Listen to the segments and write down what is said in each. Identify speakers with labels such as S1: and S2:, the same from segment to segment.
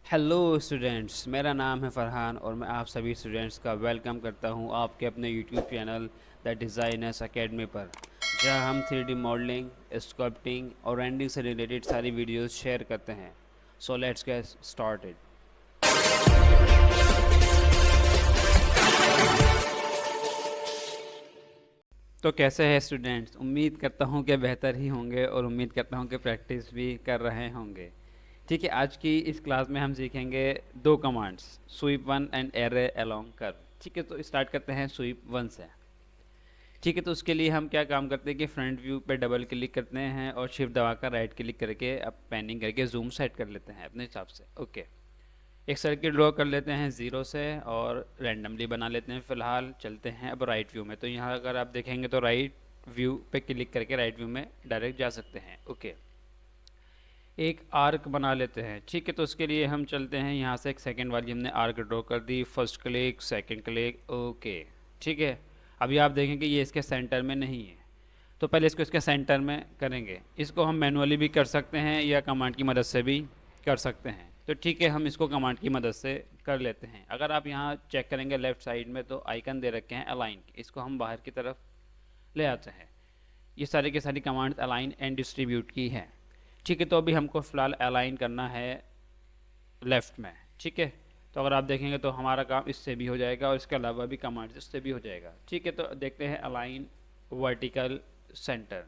S1: Hello students, मेरा नाम है फरहान और मैं आप सभी स्टूडेंट्स का वेलकम करता हूं आपके अपने YouTube channel the designers academy पर, जहां हम 3D मॉडलिंग, स्कल्पटिंग और रेंडिंग से रिलेटेड सारी वीडियोस शेयर करते हैं। So let's get started. तो कैसे हैं स्टूडेंट्स? उम्मीद करता हूं कि बेहतर ही होंगे और उम्मीद करता हूं कि प्रैक्टिस भी कर रहे होंगे। ठीक है, आज की इस क्लास में हम सीखेंगे दो commands, sweep one and array along curve. ठीक है, तो स्टार्ट करते हैं स्वीप वन से। ठीक है, तो उसके लिए हम क्या काम करते हैं कि फ्रंट व्यू पे डबल क्लिक करते हैं और शिफ्ट दबाकर राइट क्लिक करके अब पैनिंग करके जूम सेट कर लेते हैं अपने हिसाब से। ओके, एक सर्किल ड्रॉ कर लेते हैं ज़ीरो से और रैंडमली बना लेते हैं। फ़िलहाल चलते हैं अब राइट व्यू में। तो यहाँ अगर आप देखेंगे तो राइट व्यू पे क्लिक करके राइट व्यू में डायरेक्ट जा सकते हैं। ओके, एक आर्क बना लेते हैं। ठीक है, तो उसके लिए हम चलते हैं यहाँ से, एक सेकंड वाली हमने आर्क ड्रॉ कर दी, first click, second click. Okay, ठीक है, अभी आप देखें कि ये इसके सेंटर में नहीं है, तो पहले इसको इसके सेंटर में करेंगे। इसको हम मैनुअली भी कर सकते हैं या कमांड की मदद से भी कर सकते हैं। तो ठीक है, हम इसको कमांड की मदद से कर लेते हैं। अगर आप यहाँ चेक करेंगे लेफ़्ट साइड में तो आइकन दे रखे हैं अलाइन, इसको हम बाहर की तरफ ले आते हैं। ये सारी की सारी कमांड्स अलाइन एंड डिस्ट्रीब्यूट की हैं। ठीक है, तो अभी हमको फ़िलहाल अलाइन करना है लेफ़्ट में। ठीक है, तो अगर आप देखेंगे तो हमारा काम इससे भी हो जाएगा और इसके अलावा भी कमांड्स इससे भी हो जाएगा। ठीक है, तो देखते हैं अलाइन वर्टिकल सेंटर।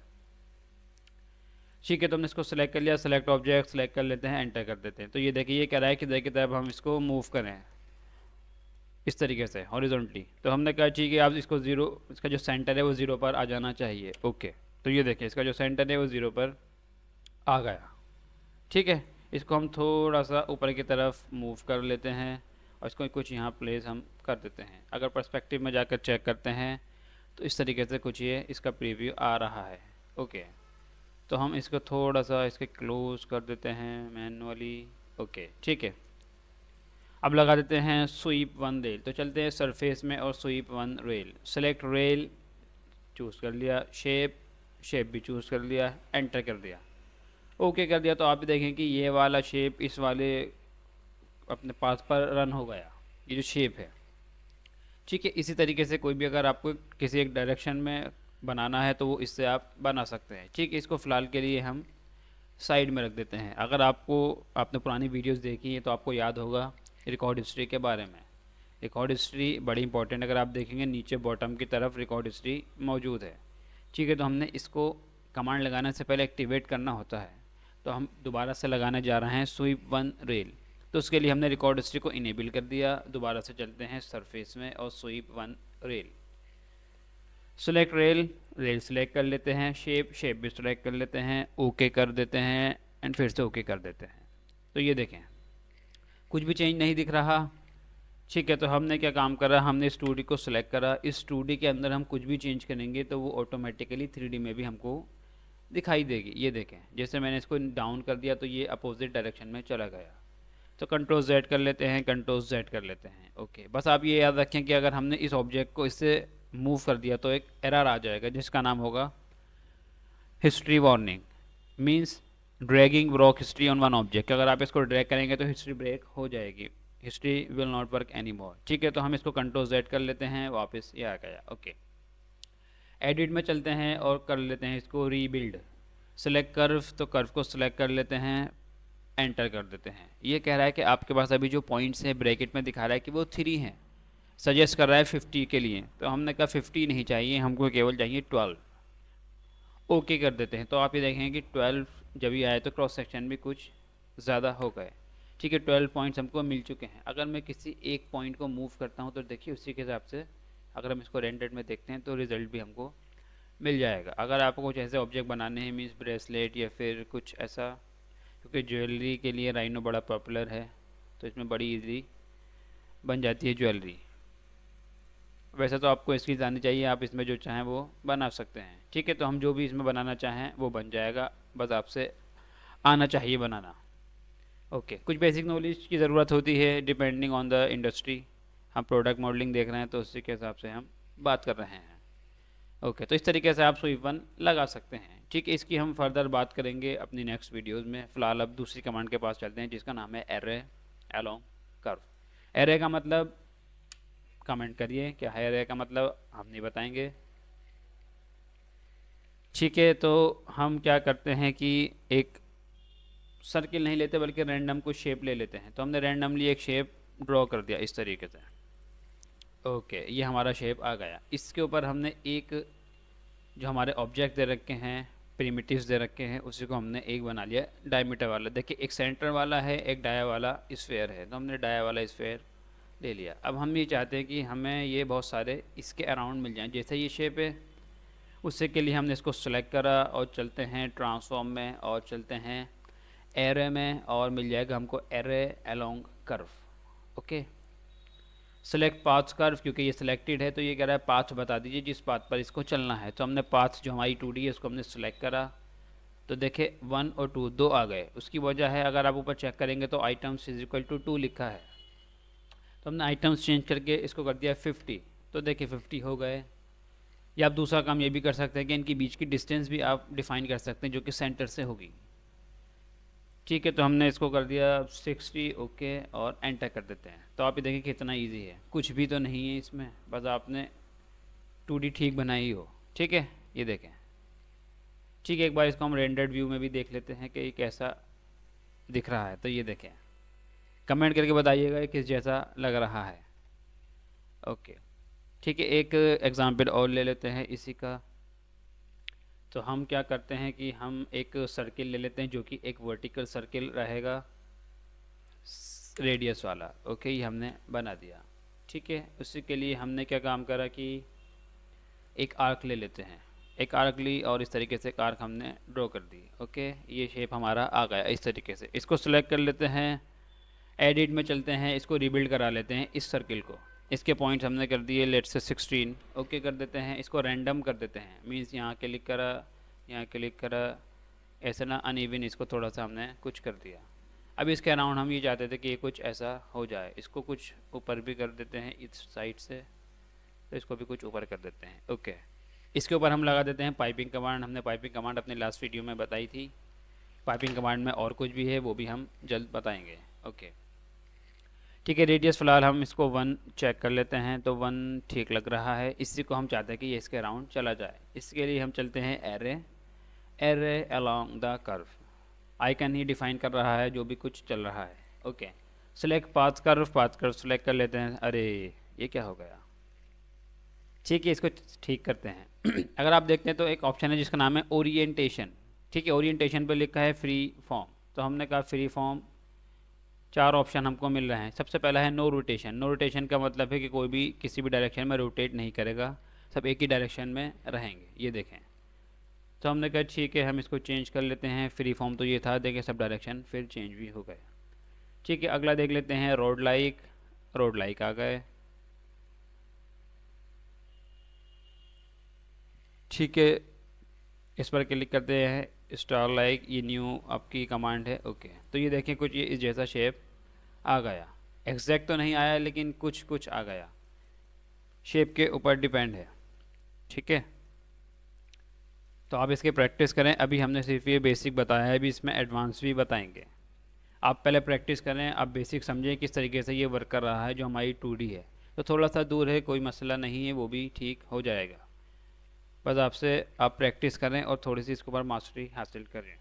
S1: ठीक है, तो हमने इसको सेलेक्ट कर लिया, सेलेक्ट ऑब्जेक्ट सेलेक्ट कर लेते हैं, एंटर कर देते हैं। तो ये देखिए, ये कह रहा है कि देखिए तब हम इसको मूव करें इस तरीके से हॉरिजॉन्टली। तो हमने कहा ठीक है, आप इसको ज़ीरो, इसका जो सेंटर है वो ज़ीरो पर आ जाना चाहिए। ओके, तो ये देखिए इसका जो सेंटर है वो ज़ीरो पर आ गया। ठीक है, इसको हम थोड़ा सा ऊपर की तरफ मूव कर लेते हैं और इसको कुछ यहाँ प्लेस हम कर देते हैं। अगर पर्सपेक्टिव में जाकर चेक करते हैं तो इस तरीके से कुछ ये इसका प्रीव्यू आ रहा है। ओके, तो हम इसको थोड़ा सा इसके क्लोज कर देते हैं मैनुअली। ओके, ठीक है, अब लगा देते हैं स्वीप वन रेल। तो चलते हैं सरफेस में और sweep one rail, select rail choose कर लिया, शेप शेप भी चूज़ कर लिया, एंटर कर दिया। ओके कर दिया, तो आप भी देखें कि ये वाला शेप इस वाले अपने पास पर रन हो गया, ये जो शेप है। ठीक है, इसी तरीके से कोई भी अगर आपको किसी एक डायरेक्शन में बनाना है तो वो इससे आप बना सकते हैं। ठीक है, इसको फ़िलहाल के लिए हम साइड में रख देते हैं। अगर आपने पुरानी वीडियोस देखी हैं तो आपको याद होगा रिकॉर्ड हिस्ट्री के बारे में। रिकॉर्ड हिस्ट्री बड़ी इंपॉर्टेंट, अगर आप देखेंगे नीचे बॉटम की तरफ रिकॉर्ड हिस्ट्री मौजूद है। ठीक है, तो हमने इसको कमांड लगाने से पहले एक्टिवेट करना होता है, तो हम दोबारा से लगाने जा रहे हैं स्वीप वन रेल। तो उसके लिए हमने रिकॉर्ड हिस्ट्री को इनेबल कर दिया। दोबारा से चलते हैं सरफेस में और sweep one rail, select rail, rail select कर लेते हैं, शेप शेप भी सेलेक्ट कर लेते हैं, ओके कर देते हैं एंड फिर से ओके कर देते हैं। तो ये देखें कुछ भी चेंज नहीं दिख रहा। ठीक है, तो हमने क्या काम करा, हमने इस 2D को सिलेक्ट करा। इस 2D के अंदर हम कुछ भी चेंज करेंगे तो वो ऑटोमेटिकली 3D में भी हमको दिखाई देगी। ये देखें, जैसे मैंने इसको डाउन कर दिया तो ये अपोजिट डायरेक्शन में चला गया। तो कंट्रोल Z कर लेते हैं, कंट्रोल Z कर लेते हैं। ओके, बस आप ये याद रखें कि अगर हमने इस ऑब्जेक्ट को इससे मूव कर दिया तो एक एरर आ जाएगा जिसका नाम होगा history warning, means dragging broke history on one object. अगर आप इसको ड्रैग करेंगे तो हिस्ट्री ब्रेक हो जाएगी, history will not work any more. ठीक है, तो हम इसको कंट्रोल Z कर लेते हैं, वापस ये आ गया। ओके, एडिट में चलते हैं और कर लेते हैं इसको रीबिल्ड। सेलेक्ट कर्व, तो कर्व को सिलेक्ट कर लेते हैं, एंटर कर देते हैं। ये कह रहा है कि आपके पास अभी जो पॉइंट्स हैं ब्रैकेट में दिखा रहा है कि वो 3 हैं, सजेस्ट कर रहा है 50 के लिए। तो हमने कहा 50 नहीं चाहिए, हमको केवल चाहिए 12। ओके कर देते हैं, तो आप ये देखेंगे कि 12 जब ही आए तो क्रॉस सेक्शन भी कुछ ज़्यादा हो गए। ठीक है, 12 पॉइंट्स हमको मिल चुके हैं। अगर मैं किसी एक पॉइंट को मूव करता हूँ तो देखिए उसी के हिसाब से अगर हम इसको रेंडर में देखते हैं तो रिज़ल्ट भी हमको मिल जाएगा। अगर आपको कुछ ऐसे ऑब्जेक्ट बनाने हैं, मीन्स ब्रेसलेट या फिर कुछ ऐसा, क्योंकि ज्वेलरी के लिए राइनो बड़ा पॉपुलर है तो इसमें बड़ी इजीली बन जाती है ज्वेलरी। वैसे तो आपको इसकी जाननी चाहिए, आप इसमें जो चाहें वो बना सकते हैं। ठीक है, तो हम जो भी इसमें बनाना चाहें वो बन जाएगा, बस आपसे आना चाहिए बनाना। ओके, कुछ बेसिक नॉलेज की ज़रूरत होती है डिपेंडिंग ऑन द इंडस्ट्री। हम प्रोडक्ट मॉडलिंग देख रहे हैं तो उसी के हिसाब से हम बात कर रहे हैं। ओके, तो इस तरीके से आप स्वीप वन लगा सकते हैं। ठीक है, इसकी हम फर्दर बात करेंगे अपनी नेक्स्ट वीडियोज़ में। फ़िलहाल अब दूसरी कमांड के पास चलते हैं जिसका नाम है एरे अलोंग कर्व। एरे का मतलब कमेंट करिए, क्या है एरे का मतलब, हम नहीं बताएंगे। ठीक है, तो हम क्या करते हैं कि एक सर्किल नहीं लेते बल्कि रैंडम कुछ शेप ले लेते हैं। तो हमने रैंडमली एक शेप ड्रॉ कर दिया इस तरीके से। ओके, ये हमारा शेप आ गया। इसके ऊपर हमने एक जो हमारे ऑब्जेक्ट दे रखे हैं, प्रिमिटिव्स दे रखे हैं, उसी को हमने एक बना लिया डायमीटर वाला। देखिए एक सेंटर वाला है, एक डाया वाला स्फेयर है, तो हमने डाया वाला स्फेयर ले लिया। अब हम ये चाहते हैं कि हमें ये बहुत सारे इसके अराउंड मिल जाएं, जैसे ये शेप है। उससे के लिए हमने इसको सेलेक्ट करा और चलते हैं ट्रांसफॉर्म में और चलते हैं एरे में, और मिल जाएगा हमको array along curve. Okay, select path curve, क्योंकि ये सिलेक्टेड है तो ये कह रहा है पाथ बता दीजिए जिस पाथ पर इसको चलना है। तो हमने पाथ जो हमारी 2D है उसको हमने सेलेक्ट करा। तो देखे 1 और 2 दो आ गए। उसकी वजह है, अगर आप ऊपर चेक करेंगे तो आइटम्स इज इक्वल टू 2 लिखा है। तो हमने आइटम्स चेंज करके इसको कर दिया 50। तो देखिए 50 हो गए। या आप दूसरा काम ये भी कर सकते हैं कि इनके बीच की डिस्टेंस भी आप डिफाइन कर सकते हैं, जो कि सेंटर से होगी। ठीक है, तो हमने इसको कर दिया 60। ओके, और एंटर कर देते हैं। तो आप ये देखिए कितना इजी है, कुछ भी तो नहीं है इसमें, बस आपने 2D ठीक बनाई हो। ठीक है, ये देखें। ठीक है, एक बार इसको हम रेंडर्ड व्यू में भी देख लेते हैं कि ये कैसा दिख रहा है। तो ये देखें, कमेंट करके बताइएगा किस जैसा लग रहा है। ओके, ठीक है, एक एग्जांपल और ले लेते हैं इसी का। तो हम क्या करते हैं कि हम एक सर्किल ले लेते हैं जो कि एक वर्टिकल सर्किल रहेगा रेडियस वाला। ओके, ये हमने बना दिया। ठीक है, उसी के लिए हमने क्या काम करा कि एक आर्क ले लेते हैं। एक आर्क ली और इस तरीके से एक आर्क हमने ड्रॉ कर दी। ओके, ये शेप हमारा आ गया इस तरीके से। इसको सिलेक्ट कर लेते हैं, एडिट में चलते हैं, इसको रिबिल्ड करा लेते हैं इस सर्किल को। इसके पॉइंट्स हमने कर दिए लेट से 16। ओके कर देते हैं, इसको रैंडम कर देते हैं, मीन्स यहाँ क्लिक करा, यहाँ क्लिक करा, ऐसा ना अनइवन, इसको थोड़ा सा हमने कुछ कर दिया। अब इसके अराउंड हम ये चाहते थे कि ये कुछ ऐसा हो जाए। इसको कुछ ऊपर भी कर देते हैं इस साइड से, तो इसको भी कुछ ऊपर कर देते हैं। ओके, इसके ऊपर हम लगा देते हैं पाइपिंग कमांड। हमने पाइपिंग कमांड अपने लास्ट वीडियो में बताई थी। पाइपिंग कमांड में और कुछ भी है वो भी हम जल्द बताएंगे। ओके, ठीक है, रेडियस फ़िलहाल हम इसको 1 चेक कर लेते हैं। तो 1 ठीक लग रहा है। इसी को हम चाहते हैं कि ये इसके अराउंड चला जाए। इसके लिए हम चलते हैं array along the curve. Icon he define कर रहा है जो भी कुछ चल रहा है। Okay, select path curve select कर लेते हैं। अरे ये क्या हो गया। ठीक है, इसको ठीक करते हैं। अगर आप देखते हैं तो एक ऑप्शन है जिसका नाम है ओरिएंटेशन। ठीक है, ओरिएंटेशन पे लिखा है फ्री फॉर्म। तो हमने कहा फ्री फॉर्म, 4 ऑप्शन हमको मिल रहे हैं। सबसे पहला है नो रोटेशन। नो रोटेशन का मतलब है कि कोई भी किसी भी डायरेक्शन में रोटेट नहीं करेगा, सब एक ही डायरेक्शन में रहेंगे। ये देखें, तो हमने कहा ठीक है, हम इसको चेंज कर लेते हैं। फ्री फॉर्म तो ये था, देखें सब डायरेक्शन फिर चेंज भी हो गए। ठीक है, अगला देख लेते हैं रोड लाइक आ गए। ठीक है, इस पर क्लिक करते हैं स्टार लाइक, ये न्यू आपकी कमांड है। ओके, तो ये देखें कुछ ये इस जैसा शेप आ गया। एग्जैक्ट तो नहीं आया लेकिन कुछ कुछ आ गया, शेप के ऊपर डिपेंड है। ठीक है, तो आप इसकी प्रैक्टिस करें। अभी हमने सिर्फ ये बेसिक बताया है, अभी इसमें एडवांस भी बताएंगे। आप पहले प्रैक्टिस करें, आप बेसिक समझें किस तरीके से ये वर्क कर रहा है। जो हमारी 2D है तो थोड़ा सा दूर है, कोई मसला नहीं है, वो भी ठीक हो जाएगा। बस आपसे आप प्रैक्टिस करें और थोड़ी सी इसके ऊपर मास्टरी हासिल करें।